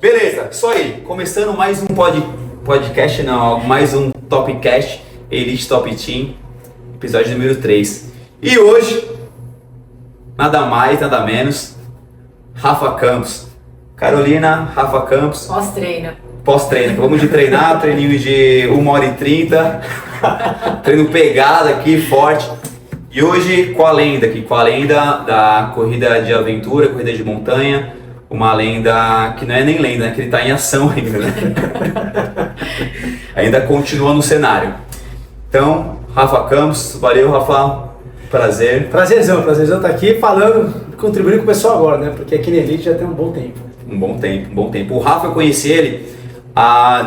Beleza, isso aí. Começando mais um podcast, não, mais um Topcast, Elite Top Team, episódio número 3. E hoje, nada mais, nada menos, Rafa Campos. Carolina, Rafa Campos. Pós-treino. Vamos de treinar, treininho de 1h30, treino pegado aqui, forte. E hoje com a lenda da corrida de aventura, corrida de montanha. Uma lenda que não é nem lenda, né? Que ele está em ação ainda, né? Ainda continua no cenário. Então, Rafa Campos, valeu, Rafa, prazer. Prazerzão estar aqui falando, contribuindo com o pessoal agora, né? Porque aqui na Elite já tem um bom tempo. Um bom tempo. O Rafa, eu conheci ele,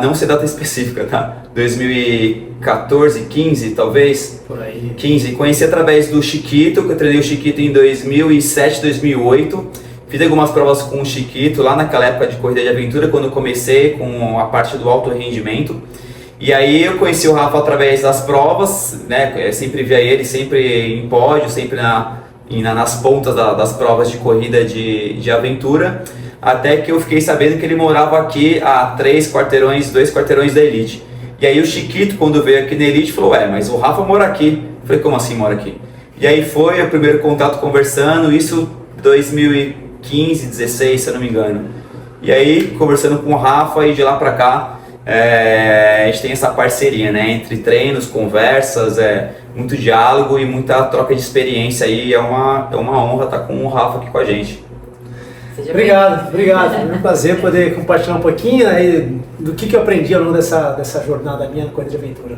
não sei data específica, tá? 2014, 15 talvez? Por aí. 15, conheci através do Chiquito, que eu treinei o Chiquito em 2007, 2008. Fiz algumas provas com o Chiquito lá naquela época de corrida de aventura, quando eu comecei com a parte do alto rendimento. E aí eu conheci o Rafa através das provas, né? Eu sempre via ele, sempre em pódio, sempre nas pontas das provas de corrida de aventura. Até que eu fiquei sabendo que ele morava aqui a 2 quarteirões da Elite. E aí o Chiquito, quando veio aqui na Elite, falou: mas o Rafa mora aqui. Eu falei: como assim mora aqui? E aí foi o primeiro contato conversando, isso 2015, 16, se eu não me engano. E aí, conversando com o Rafa, e de lá pra cá, a gente tem essa parceria, né? Entre treinos, conversas, muito diálogo e muita troca de experiência aí. É uma honra estar com o Rafa aqui com a gente. Obrigado. É um prazer poder compartilhar um pouquinho aí do que eu aprendi ao longo dessa jornada minha na corrida de aventura.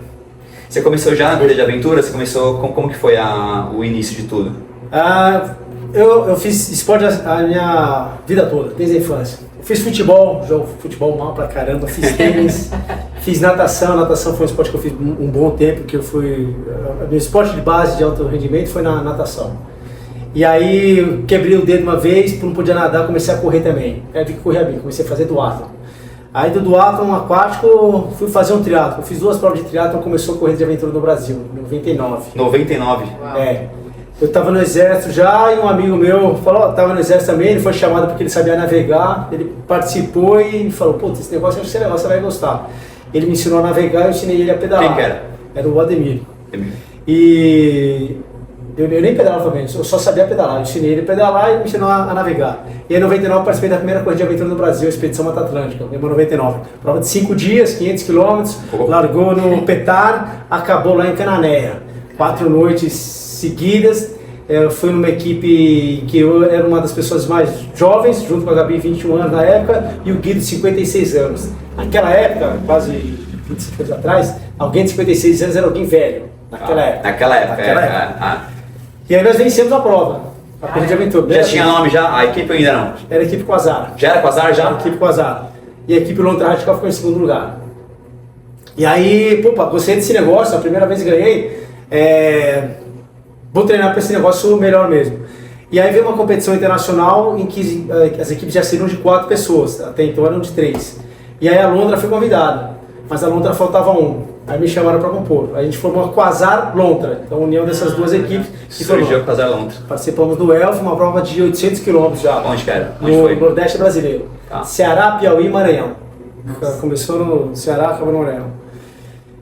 Você começou já na corrida de aventura? Você começou, como que foi o início de tudo? Eu fiz esporte a minha vida toda, desde a infância. Eu fiz futebol, jogo futebol mal pra caramba, fiz tênis, fiz natação. Natação foi um esporte que eu fiz um bom tempo, que eu fui... Meu esporte de base de alto rendimento foi na natação. E aí eu quebrei o dedo uma vez, não podia nadar, comecei a correr também. Aí vi que corria bem, comecei a fazer duatlon. Aí do duatlon aquático fui fazer um triatlon. Fiz 2 provas de triatlon, começou a corrida de aventura no Brasil, em 99. 99? Uau. Eu estava no exército já e um amigo meu falou, estava no exército também, ele foi chamado porque ele sabia navegar, ele participou e falou: putz, esse negócio é legal, você vai gostar. Ele me ensinou a navegar e eu ensinei ele a pedalar. Quem que era? Era o Ademir. E eu nem pedalava também, eu só sabia pedalar. Eu ensinei ele a pedalar e ele me ensinou a navegar. E em 99 eu participei da primeira corrida de aventura no Brasil, a Expedição Mata Atlântica, em 99. Prova de 5 dias, 500 km, largou no Petar, acabou lá em Cananéia. 4 noites seguidas. Eu fui numa equipe que eu era uma das pessoas mais jovens, junto com a Gabi, 21 anos na época, e o Guido, 56 anos. Naquela época, quase 25 anos atrás, alguém de 56 anos era alguém velho. Naquela época. E aí nós vencemos a prova, a corrida de aventura. Já tinha nome já? A equipe ainda não? Era a equipe Quasar. Já era Quasar já? Era a equipe Quasar. E a equipe Lontra Radical ficou em segundo lugar. E aí, gostei desse negócio, a primeira vez que ganhei, vou treinar para esse negócio melhor mesmo. E aí veio uma competição internacional em que as equipes já seriam de 4 pessoas, até então eram de 3. E aí a Londra foi convidada, mas a Londra faltava um. Aí me chamaram para compor. A gente formou a Quasar Lontra, então a união dessas 2 equipes. Surgiu a Quasar Lontra. Participamos do Elf, uma prova de 800 km já. Onde que era? Onde no foi? Nordeste brasileiro. Ceará, Piauí e Maranhão. Começou no Ceará, acabou no Maranhão.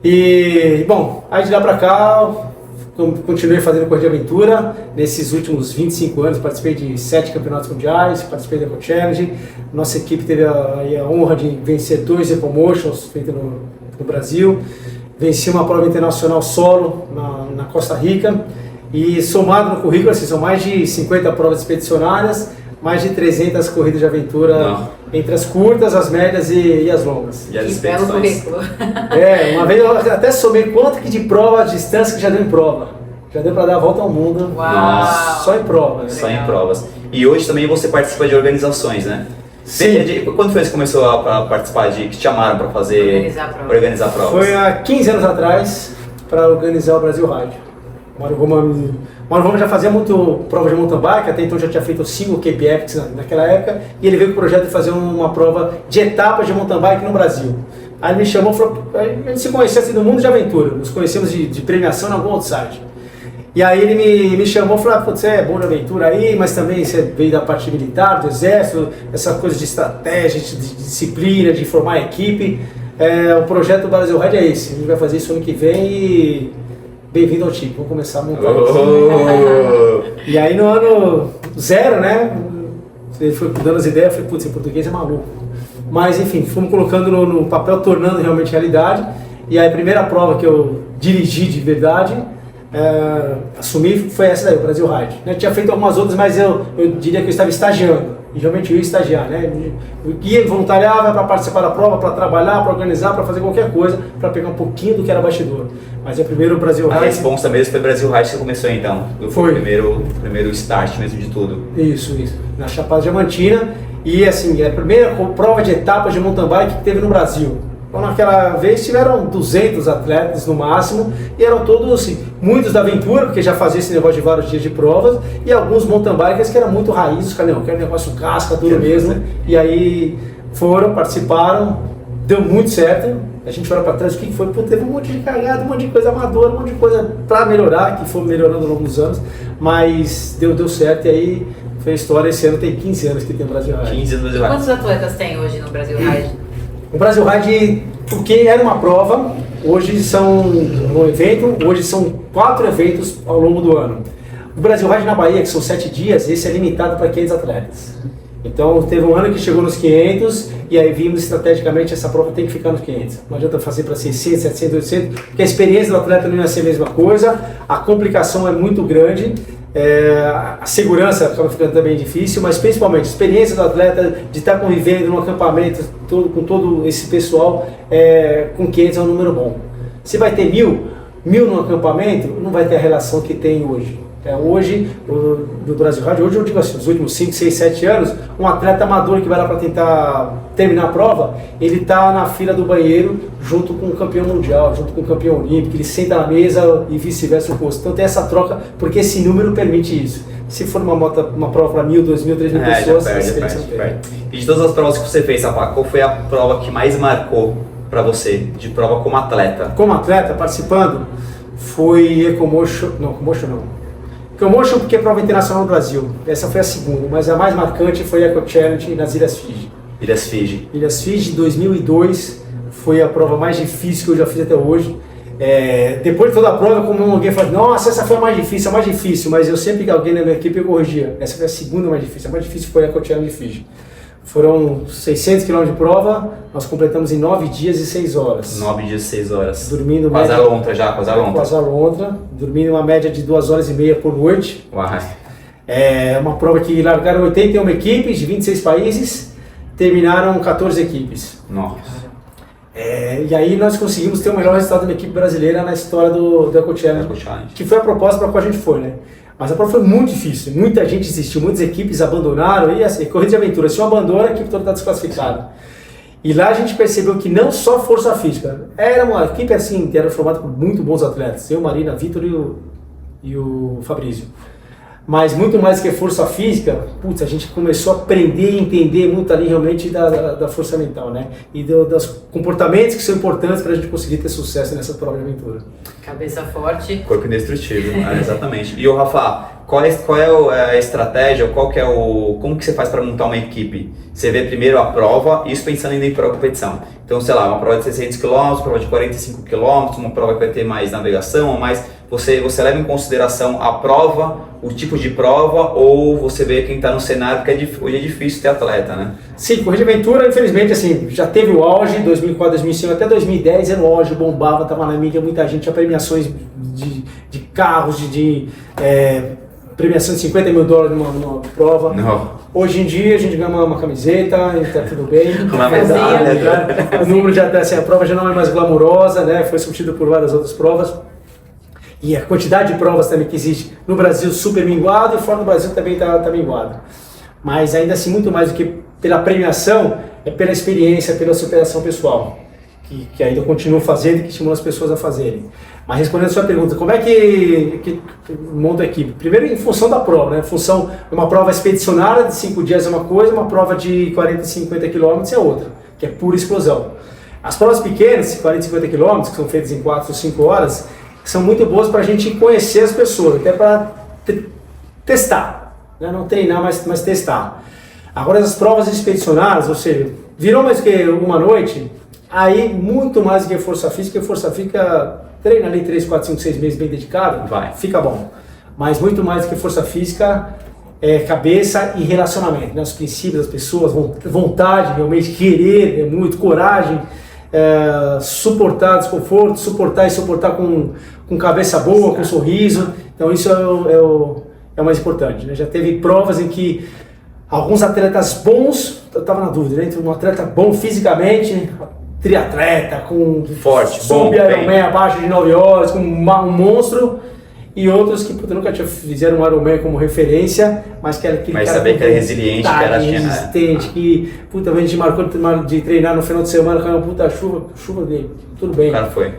E, aí de lá para cá, continuei fazendo corrida de aventura. Nesses últimos 25 anos participei de 7 campeonatos mundiais, participei da Eco Challenge. Nossa equipe teve a honra de vencer 2 Ecomotions feitos no Brasil. Venci uma prova internacional solo na Costa Rica. E somado no currículo, são mais de 50 provas expedicionárias, mais de 300 corridas de aventura, entre as curtas, as médias e as longas. E as expedições. Uma vez eu até somei quanto que de prova, de distância que já deu em prova. Já deu para dar a volta ao mundo. Uau. Só em prova. Né? Só em provas. E hoje também você participa de organizações, né? Sim. Quando foi que você começou a participar que te chamaram para organizar provas? Foi há 15 anos atrás, para organizar o Brasil Ride. Mário Roma já fazia muito prova de mountain bike, até então já tinha feito o single Cape Epics naquela época, e ele veio com o projeto de fazer uma prova de etapas de mountain bike no Brasil. Aí ele me chamou e falou: a gente se conhecia assim do mundo de aventura, nos conhecemos de premiação em algum outro site. E aí ele me chamou e falou, putz, você é bom de aventura aí, mas também você veio da parte militar, do exército, essa coisa de estratégia, de disciplina, de formar equipe. O projeto do Brasil Ride é esse, a gente vai fazer isso ano que vem e bem-vindo ao time, vamos começar a montar isso. E aí no ano 0, né, ele foi dando as ideias, eu falei, putz, em português é maluco. Mas enfim, fomos colocando no papel, tornando realmente realidade. E aí a primeira prova que eu dirigi de verdade, assumi, foi essa daí, o Brasil Ride. Eu tinha feito algumas outras, mas eu diria que eu estava estagiando. E realmente eu ia estagiar, né? Eu ia voluntariava para participar da prova, para trabalhar, para organizar, para fazer qualquer coisa, para pegar um pouquinho do que era bastidor. Mas é o primeiro Brasil Ride. A responsa mesmo foi Brasil Ride que você começou então? Foi. O primeiro start mesmo de tudo. Isso. Na Chapada Diamantina. E assim, é a primeira prova de etapas de mountain bike que teve no Brasil. Então, naquela vez tiveram 200 atletas no máximo, e eram todos, assim, muitos da aventura, porque já fazia esse negócio de vários dias de provas, e alguns mountain bikers que eram muito raízes, que era um negócio casca, duro mesmo. E aí foram, participaram, deu muito certo. A gente olha para trás, o que foi? Pô, teve um monte de cagada, um monte de coisa amadora, um monte de coisa para melhorar, que foi melhorando ao longo dos anos, mas deu certo. E aí foi a história. Esse ano tem 15 anos que tem o Brasil Ride. 15 anos do Brasil Ride. Quantos atletas tem hoje no Brasil Ride? O Brasil Ride, porque era uma prova, hoje são um evento, hoje são 4 eventos ao longo do ano. O Brasil Ride na Bahia, que são 7 dias, esse é limitado para 500 atletas. Então teve um ano que chegou nos 500 e aí vimos estrategicamente essa prova tem que ficar nos 500. Não adianta fazer para 600, 700, 800, porque a experiência do atleta não ia ser a mesma coisa, a complicação é muito grande. A segurança acaba ficando também difícil, mas principalmente a experiência do atleta de estar convivendo num acampamento com todo esse pessoal, com 500 é um número bom. Se vai ter 1000 no acampamento, não vai ter a relação que tem hoje. Hoje, no Brasil Ride, hoje eu digo assim, nos últimos 5, 6, 7 anos, um atleta amador que vai lá para tentar terminar a prova, ele está na fila do banheiro junto com o campeão mundial, junto com o campeão olímpico, ele senta na mesa e vice-versa o oposto. Então tem essa troca, porque esse número permite isso. Se for uma prova para 1000, 2000, 3000 pessoas, perde. E de todas as provas que você fez, Rafa, qual foi a prova que mais marcou para você, de prova como atleta? Como atleta, participando, foi Ecomotion, Ecomotion porque é prova internacional no Brasil. Essa foi a segunda, mas a mais marcante foi a Eco Challenge nas Ilhas Fiji. Ilhas Fiji, 2002, foi a prova mais difícil que eu já fiz até hoje. Depois de toda a prova, como alguém fala, nossa, essa foi a mais difícil, mas eu sempre que alguém na minha equipe eu corrigia. Essa foi a segunda mais difícil. A mais difícil foi a Eco Challenge Fiji. Foram 600 km de prova, nós completamos em 9 dias e 6 horas. 9 dias e 6 horas. Dormindo quase a lontra já, quase a lontra. Dormindo uma média de 2 horas e meia por noite. Uau. É uma prova que largaram 81 equipes de 26 países, terminaram 14 equipes. Nossa. E aí nós conseguimos ter o melhor resultado da equipe brasileira na história do Eco Challenge, que foi a proposta para a qual a gente foi, né? Mas a prova foi muito difícil, muita gente desistiu, muitas equipes abandonaram, e assim, corrida de aventura, se um abandona, a equipe toda está desclassificada. E lá a gente percebeu que não só força física, era uma equipe assim, que era formada por muito bons atletas, eu, Marina, Vitor e o Fabrício. Mas muito mais que força física, putz, a gente começou a aprender e entender muito ali realmente da força mental, né? E dos comportamentos que são importantes para a gente conseguir ter sucesso nessa prova de aventura. Cabeça forte. Corpo indestrutível, exatamente. E o Rafa, qual é a estratégia, como que você faz para montar uma equipe? Você vê primeiro a prova, isso pensando em ir para a competição. Então, sei lá, uma prova de 600 km, prova de 45 km, uma prova que vai ter mais navegação, mais... Você leva em consideração a prova, o tipo de prova, ou você vê quem está no cenário, porque hoje é difícil ter atleta, né? Sim, corrida de aventura, infelizmente, assim, já teve o auge, 2004, 2005, até 2010 era o auge, bombava, estava na mídia, muita gente, tinha premiações de carros, premiação de $50 mil numa prova. Não. Hoje em dia a gente ganha uma camiseta, está tudo bem. Uma medalha. O número já está assim, a prova já não é mais glamurosa, né? Foi substituída por várias outras provas. E a quantidade de provas também que existe no Brasil super minguado e fora do Brasil também está minguado. Mas ainda assim, muito mais do que pela premiação, é pela experiência, pela superação pessoal. Que ainda eu continuo fazendo e que estimulo as pessoas a fazerem. Mas respondendo a sua pergunta, como é que monta a equipe? Primeiro em função da prova, né? Em função de uma prova expedicionária de 5 dias é uma coisa, uma prova de 40, 50 km é outra, que é pura explosão. As provas pequenas, 40, 50 km, que são feitas em 4 ou 5 horas, que são muito boas para a gente conhecer as pessoas, até para testar, né? Não treinar, mas testar. Agora as provas expedicionárias, ou seja, virou mais que uma noite, aí muito mais do que força física, treina ali 3, 4, 5, 6 meses bem dedicado, fica bom. Mas muito mais do que força física, é cabeça e relacionamento, né? Os princípios das pessoas, vontade, realmente querer, muito coragem, suportar desconforto, suportar com cabeça boa, com sorriso. Então isso é o mais importante, né? Já teve provas em que alguns atletas bons, eu estava na dúvida, né? Entre um atleta bom fisicamente, triatleta, com forte, bom, Ironman abaixo de 9 horas, com um monstro, e outros que nunca fizeram um Ironman como referência, mas que era aquele mas cara saber que era resiliente, que era resistente, que a gente marcou de treinar no final de semana com uma puta chuva dele, tudo bem. O cara foi,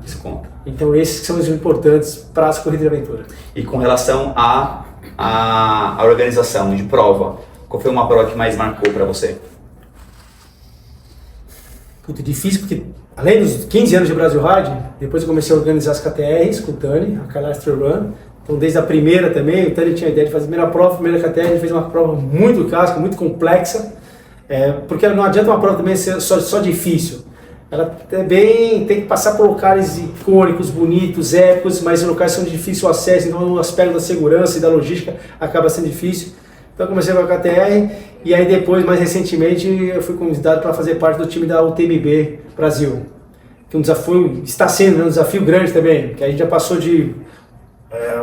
desconta. Então esses que são os importantes para as corridas de aventura. E com relação à organização de prova, qual foi uma prova que mais marcou para você? Muito difícil, porque além dos 15 anos de Brasil Ride, depois eu comecei a organizar as KTRs com o Tani, a Calastro Run. Então desde a primeira também, o Tani tinha a ideia de fazer a primeira prova, a primeira KTR, ele fez uma prova muito casca, muito complexa, porque não adianta uma prova também ser só difícil. Ela também tem que passar por locais icônicos, bonitos, épicos, mas os locais são de difícil acesso, então o aspecto da segurança e da logística acaba sendo difícil. Então eu comecei com a KTR e aí depois, mais recentemente, eu fui convidado para fazer parte do time da UTMB Brasil. Que está sendo um desafio grande também, que a gente já passou de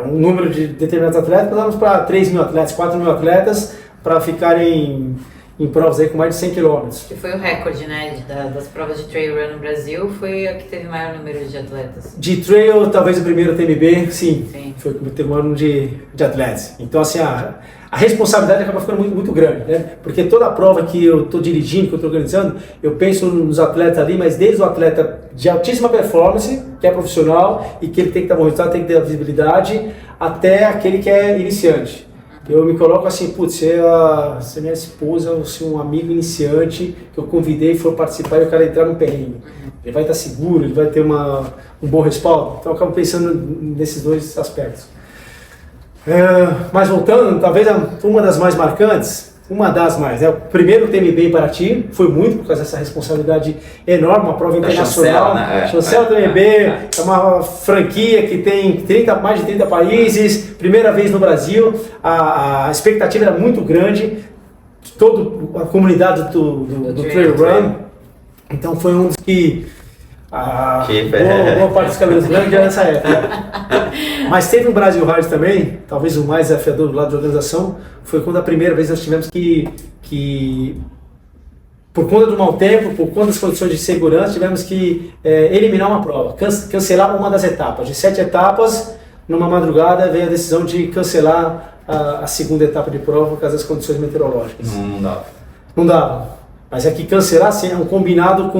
um número de determinados atletas, passamos para 3 mil atletas, 4 mil atletas para ficarem em provas aí com mais de 100 km. Que foi o recorde, né, das provas de trail run no Brasil, foi a que teve maior número de atletas. De trail, talvez o primeiro TMB, sim. Foi o que teve o maior número de atletas. Então, assim, a responsabilidade acaba ficando muito, muito grande, né? Porque toda a prova que eu estou dirigindo, que eu estou organizando, eu penso nos atletas ali, mas desde o atleta de altíssima performance, que é profissional e que ele tem que dar bom resultado, tem que ter visibilidade, até aquele que é iniciante. Eu me coloco assim, putz, se é minha esposa ou se um amigo iniciante que eu convidei e for participar e o cara entrar no perrengue. Ele vai estar seguro, ele vai ter um bom respaldo. Então eu acabo pensando nesses dois aspectos. Mas voltando, talvez uma das mais marcantes, né? O primeiro TMB em Paraty foi muito por causa dessa responsabilidade enorme, uma prova internacional. Chancela TMB é uma franquia que tem mais de 30 países, primeira vez no Brasil, a expectativa era muito grande, toda a comunidade do Trail Run, então foi um dos que boa parte dos cabelos brancos já nessa época. Mas teve no Brasil Ride também, talvez o mais desafiador do lado de organização, foi quando a primeira vez nós tivemos que por conta do mau tempo, por conta das condições de segurança, tivemos que eliminar uma prova, cancelar uma das etapas. De 7 etapas, numa madrugada veio a decisão de cancelar a segunda etapa de prova por causa das condições meteorológicas. Não dava. Mas é que cancelar assim, é um combinado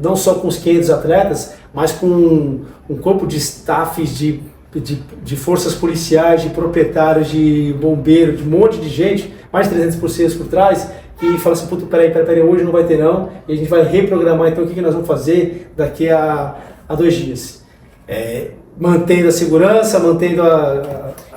não só com os 500 atletas, mas com um corpo de staffs, de forças policiais, de proprietários, de bombeiros, de um monte de gente, mais de 300 policiais por trás, que fala assim, puto, peraí, hoje não vai ter não, e a gente vai reprogramar então o que nós vamos fazer daqui a 2 dias. Mantendo a segurança, mantendo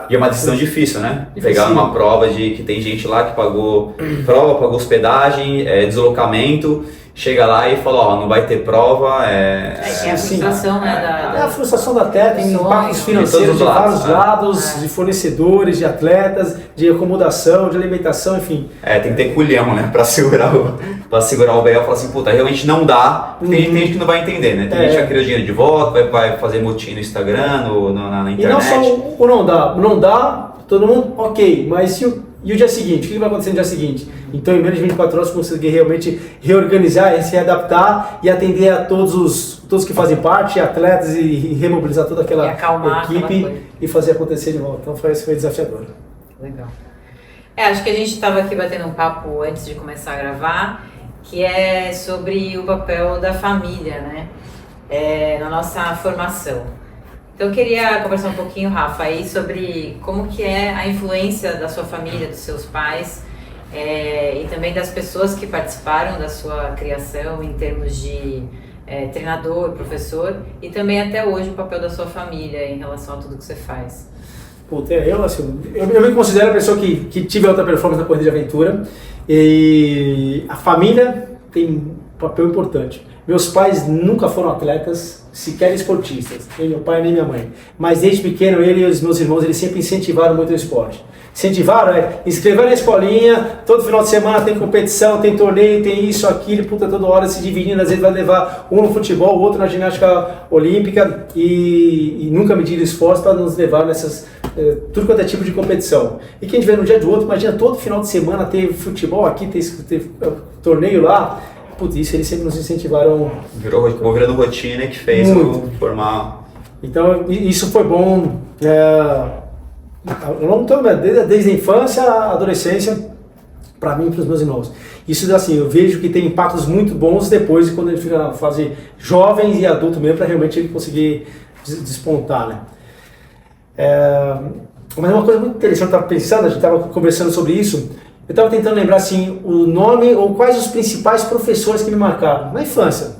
E é uma decisão difícil, né? Pegar uma prova que tem gente lá que pagou prova, pagou hospedagem, deslocamento, chega lá e fala, não vai ter prova. É a frustração, né? A frustração da atleta, tem impactos financeiros de vários lados, de fornecedores, de atletas, de acomodação, de alimentação, enfim. Tem que ter culhão, né? Pra segurar o BL e falar assim, puta, realmente não dá, porque tem gente que não vai entender, né? Tem gente que vai querer o dinheiro de volta, vai fazer motim no Instagram, na internet. E não só o não dá, todo mundo, ok, mas e o dia seguinte? O que vai acontecer no dia seguinte? Então, em menos de 24 horas, conseguir realmente reorganizar, se readaptar e atender a todos que fazem parte, atletas, e remobilizar toda aquela equipe e fazer acontecer de volta. Então, foi desafiador. Legal. Acho que a gente estava aqui batendo um papo antes de começar a gravar, que é sobre o papel da família, né? Na nossa formação. Então eu queria conversar um pouquinho, Rafa, aí sobre como que é a influência da sua família, dos seus pais, e também das pessoas que participaram da sua criação em termos de treinador, professor, e também até hoje o papel da sua família em relação a tudo que você faz. Puta, eu me considero a pessoa que tive alta performance na corrida de aventura, e a família tem um papel importante. Meus pais nunca foram atletas, sequer esportistas, nem meu pai nem minha mãe, mas desde pequeno ele e os meus irmãos eles sempre incentivaram muito o esporte. Incentivaram, inscrever na escolinha, todo final de semana tem competição, tem torneio, tem isso, aquilo, puta, toda hora se dividindo, às vezes vai levar um no futebol, o outro na ginástica olímpica e nunca mediram esforço para nos levar nessas, tudo quanto é tipo de competição. E quem tiver no dia do outro, imagina todo final de semana ter futebol aqui, ter torneio lá, putz, isso eles sempre nos incentivaram. Virou virando rotina que fez eu formar. Então isso foi bom. Ao longo todo, desde a infância à adolescência, para mim e para os meus irmãos. Isso, assim, eu vejo que tem impactos muito bons depois, quando ele fica na fase jovem e adulto mesmo, para realmente ele conseguir despontar, né? Mas uma coisa muito interessante, eu estava pensando, a gente estava conversando sobre isso, eu estava tentando lembrar, assim, o nome ou quais os principais professores que me marcaram na infância.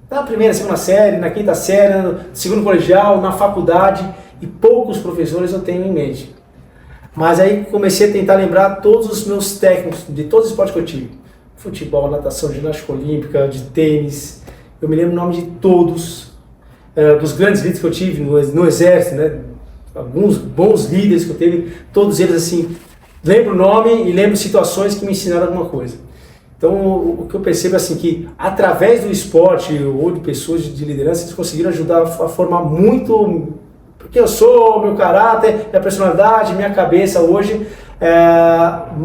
Na primeira, segunda série, na quinta série, no segundo colegial, na faculdade, e poucos professores eu tenho em mente. Mas aí comecei a tentar lembrar todos os meus técnicos de todos os esportes que eu tive. Futebol, natação, ginástica olímpica, de tênis. Eu me lembro o nome de todos, dos grandes líderes que eu tive no exército, né? Alguns bons líderes que eu tive, todos eles assim, lembro o nome e lembro situações que me ensinaram alguma coisa. Então o que eu percebo é assim, que através do esporte ou de pessoas de liderança, eles conseguiram ajudar a formar muito porque eu sou, meu caráter, minha personalidade, minha cabeça hoje,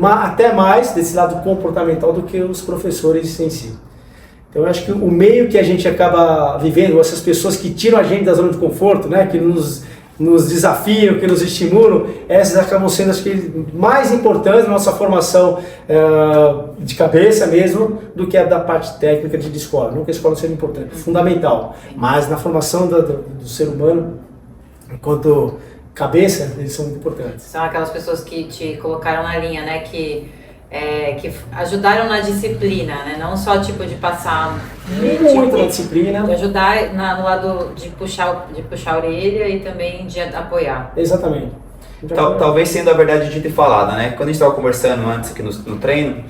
até mais desse lado comportamental do que os professores em si. Então eu acho que o meio que a gente acaba vivendo, essas pessoas que tiram a gente da zona de conforto, né, que nos desafiam, que nos estimulam, essas acabam sendo as que mais importantes na nossa formação de cabeça mesmo, do que a da parte técnica de escola. Não que a escola seja importante, fundamental, mas na formação do ser humano, enquanto cabeça, eles são muito importantes. São aquelas pessoas que te colocaram na linha, né? Que ajudaram na disciplina, né? Não só tipo de passar muito na disciplina. De ajudar no lado de puxar a orelha e também de apoiar. Exatamente. Talvez sendo a verdade de ter falado, né? Quando a gente estava conversando antes aqui no treino,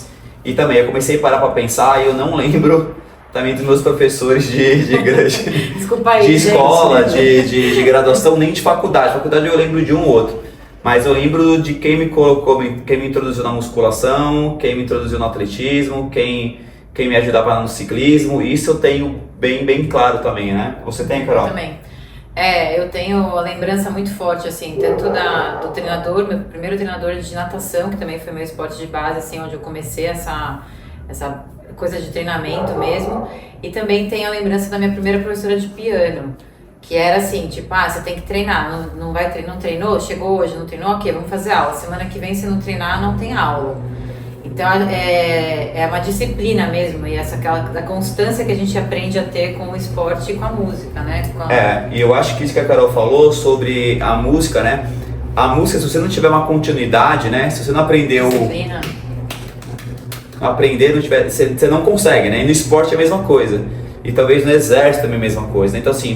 e também eu comecei a parar para pensar e eu não lembro também dos meus professores Desculpa aí, de escola, de graduação, nem de faculdade. Faculdade eu lembro de um ou outro. Mas eu lembro de quem me colocou, quem me introduziu na musculação, quem me introduziu no atletismo, quem me ajudava no ciclismo. Isso eu tenho bem claro também, né? Você tem, Carol? Eu também. Eu tenho uma lembrança muito forte, assim, tanto do treinador, meu primeiro treinador de natação, que também foi meu esporte de base, assim, onde eu comecei essa coisa de treinamento mesmo, e também tem a lembrança da minha primeira professora de piano, que era assim, tipo, você tem que treinar, não treinou, chegou hoje, não treinou, ok, vamos fazer aula, semana que vem se não treinar, não tem aula. Então é uma disciplina mesmo, e da constância que a gente aprende a ter com o esporte e com a música, né? E eu acho que isso que a Carol falou sobre a música, né? A música, se você não tiver uma continuidade, né? Se você não aprendeu... Disciplina. Você não consegue, né? E no esporte é a mesma coisa. E talvez no exército também é a mesma coisa, né? Então assim,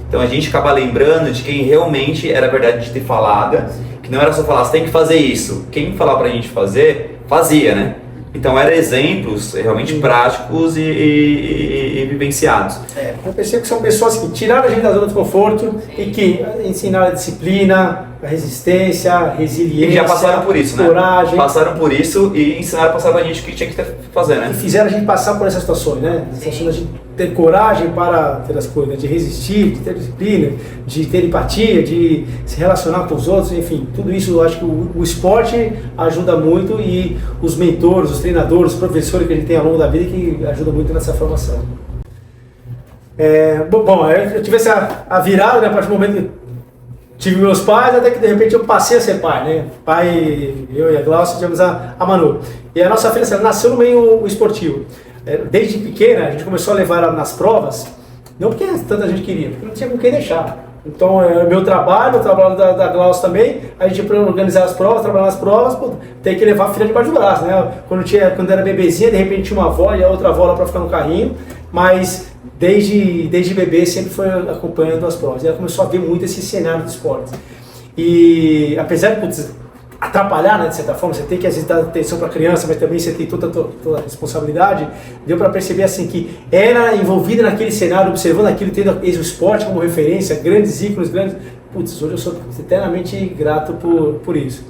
então a gente acaba lembrando de quem realmente era verdade de ter falada, que não era só falar, você tem que fazer isso. Quem falar pra gente fazer, fazia, né? Então eram exemplos realmente práticos e vivenciados. Eu percebo que são pessoas que tiraram a gente da zona de conforto e que ensinaram a disciplina, a resistência, a resiliência, e já passaram por isso, coragem. Né? Passaram por isso e ensinaram a passar pra gente o que tinha que fazer, né? E fizeram a gente passar por essas situações, né? Situações da gente ter coragem para ter as coisas, de resistir, de ter disciplina, de ter empatia, de se relacionar com os outros, enfim, tudo isso eu acho que o esporte ajuda muito e os mentores, os treinadores, os professores que a gente tem ao longo da vida que ajudam muito nessa formação. Eu tive a virada, né, a partir do momento que tive meus pais, até que de repente eu passei a ser pai, né? Pai, eu e a Glaucia tivemos a Manu. E a nossa filha, ela nasceu no meio esportivo. Desde pequena, a gente começou a levar ela nas provas, não porque tanta gente queria, porque não tinha com quem deixar. Então, é meu trabalho, o trabalho da Glaucia também, a gente para organizar as provas, trabalhar nas provas, pô, tem que levar a filha debaixo do braço, né? Quando era bebezinha, de repente tinha uma avó e a outra avó lá para ficar no carrinho, mas desde bebê sempre foi acompanhando as provas. E ela começou a ver muito esse cenário de esportes. E apesar de atrapalhar, né, de certa forma, você tem que às vezes dar atenção para a criança, mas também você tem toda a responsabilidade, deu para perceber assim que era envolvida naquele cenário, observando aquilo, tendo o esporte como referência, grandes ícones, hoje eu sou eternamente grato por isso.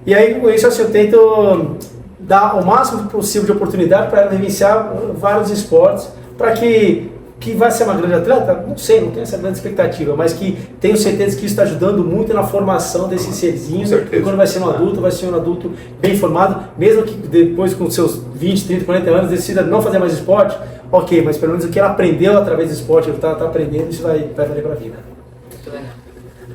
E aí com isso assim, eu tento dar o máximo possível de oportunidade para ela vivenciar vários esportes, para que vai ser uma grande atleta? Não sei, não tenho essa grande expectativa, mas que tenho certeza que isso está ajudando muito na formação desses serzinhos. E quando vai ser um adulto bem formado, mesmo que depois com seus 20, 30, 40 anos decida não fazer mais esporte, ok, mas pelo menos o que ele aprendeu através do esporte, ele está aprendendo, isso vai valer para a vida.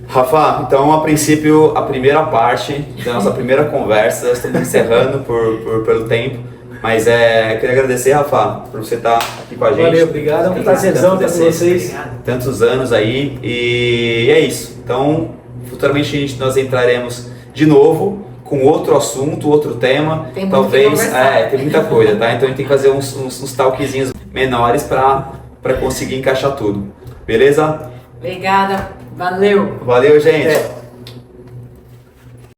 Rafa, então a princípio a primeira parte da nossa primeira conversa, estamos encerrando pelo tempo. Mas queria agradecer, Rafa, por você estar aqui com a gente. Valeu, obrigado. É um prazerzão ter com vocês. Tantos anos aí. E é isso. Então, futuramente nós entraremos de novo com outro assunto, outro tema. Tem muito talvez. que tem muita coisa, tá? Então a gente tem que fazer uns talkzinhos menores para conseguir encaixar tudo. Beleza? Obrigada. Valeu. Valeu, gente.